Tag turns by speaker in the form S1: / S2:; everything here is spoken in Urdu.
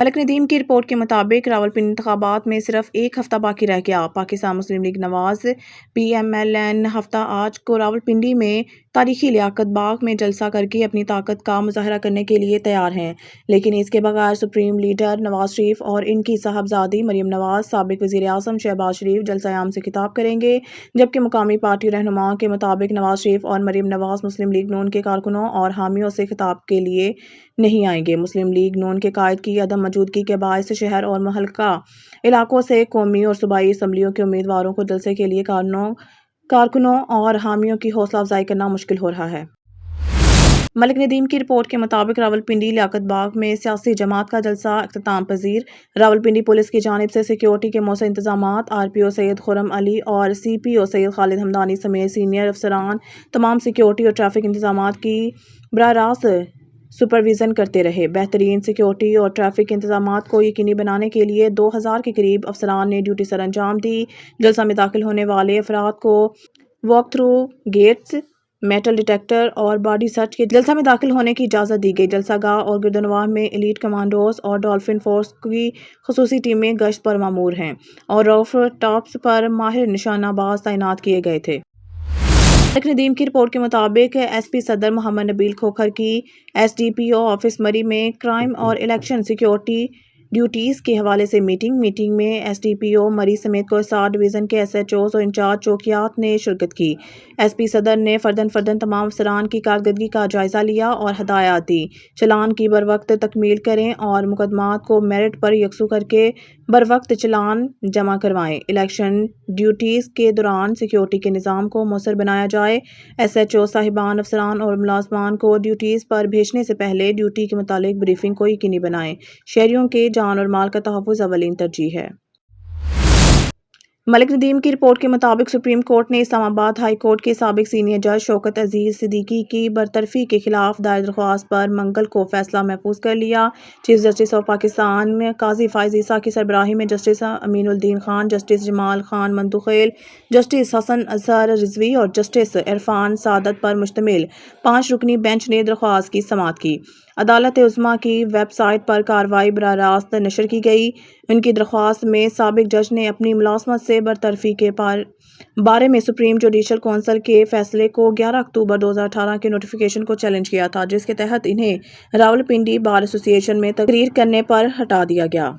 S1: ملک ندیم کی رپورٹ کے مطابق راولپنڈی انتخابات میں صرف ایک ہفتہ باقی رہ گیا۔ پاکستان مسلم لیگ نواز پی ایم ایل این ہفتہ آج کو راولپنڈی میں تاریخی لیاقت باغ میں جلسہ کر کے اپنی طاقت کا مظاہرہ کرنے کے لیے تیار ہیں، لیکن اس کے بغیر سپریم لیڈر نواز شریف اور ان کی صاحبزادی مریم نواز، سابق وزیر اعظم شہباز شریف جلسہ عام سے خطاب کریں گے، جبکہ مقامی پارٹی رہنماؤں کے مطابق نواز شریف اور مریم نواز مسلم لیگ نون کے کارکنوں اور حامیوں سے خطاب کے لیے نہیں آئیں گے۔ مسلم لیگ نون کے قائد کی عدم موجودگی کے باعث شہر اور متعلقہ علاقوں سے قومی اور صوبائی اسمبلیوں کے امیدواروں کو جلسے کے لیے کارکنوں اور حامیوں کی حوصلہ افزائی کرنا مشکل ہو رہا ہے۔ ملک ندیم کی رپورٹ کے مطابق راولپنڈی لیاقت باغ میں سیاسی جماعت کا جلسہ اختتام پذیر۔ راولپنڈی پولیس کی جانب سے سیکیورٹی کے موثر انتظامات، آر پی او سید خرم علی اور سی پی او سید خالد ہمدانی سمیت سینئر افسران تمام سیکیورٹی اور ٹریفک انتظامات کی براہ راست سپرویژن کرتے رہے۔ بہترین سیکیورٹی اور ٹریفک انتظامات کو یقینی بنانے کے لیے 2000 کے قریب افسران نے ڈیوٹی سر انجام دی۔ جلسہ میں داخل ہونے والے افراد کو walk through gates, metal detector اور باڈی سرچ کے جلسہ میں داخل ہونے کی اجازت دی گئی۔ جلسہ گاہ اور گردنواح میں ایلیٹ کمانڈوز اور ڈولفن فورس کی خصوصی ٹیمیں گشت پر مامور ہیں اور روف ٹاپس پر ماہر نشانہ باز تعینات کیے گئے تھے۔ ملک ندیم کی رپورٹ کے مطابق ایس پی صدر محمد نبیل کھوکھر کی S D P O office Murree میں کرائم اور الیکشن سیکیورٹی ڈیوٹیز کے حوالے سے میٹنگ میں ایس ڈی پی او مری سمیت کوہسار ڈویژن کے ایس ایچ اوز اور انچارج چوکیات نے شرکت کی۔ ایس پی صدر نے فرداً تمام افسران کی کارکردگی کا جائزہ لیا اور ہدایات دی۔ چلان کی بروقت تکمیل کریں اور مقدمات کو میرٹ پر یکسو کر کے بروقت چلان جمع کروائیں۔ الیکشن ڈیوٹیز کے دوران سیکیورٹی کے نظام کو مؤثر بنایا جائے۔ ایس ایچ او صاحبان افسران اور ملازمان کو ڈیوٹیز پر بھیجنے سے پہلے ڈیوٹی کے متعلق بریفنگ کو یقینی بنائیں۔ شہریوں کے جان اور مال کا تحفظ اولین ترجیح ہے۔ ملک ندیم کی رپورٹ کے مطابق سپریم کورٹ نے اسلام آباد ہائی کورٹ کے سابق سینئر جج شوکت عزیز صدیقی کی برطرفی کے خلاف دائر درخواست پر منگل کو فیصلہ محفوظ کر لیا۔ چیف جسٹس آف پاکستان قاضی فائز عیسیٰ کی سربراہی میں جسٹس امین الدین خان، جسٹس جمال خان منتوخیل، جسٹس حسن اظہر رضوی اور جسٹس عرفان سعادت پر مشتمل 5 رکنی بینچ نے درخواست کی سماعت کی۔ عدالت عظمیٰ کی ویب سائٹ پر کارروائی براہ راست نشر کی گئی۔ ان کی درخواست میں سابق جج نے اپنی ملازمت سے برطرفی کے بارے میں سپریم جوڈیشل کونسل کے فیصلے کو 11 اکتوبر 2018 کے نوٹیفیکیشن کو چیلنج کیا تھا، جس کے تحت انہیں راولپنڈی بار ایسوسی ایشن میں تقریر کرنے پر ہٹا دیا گیا۔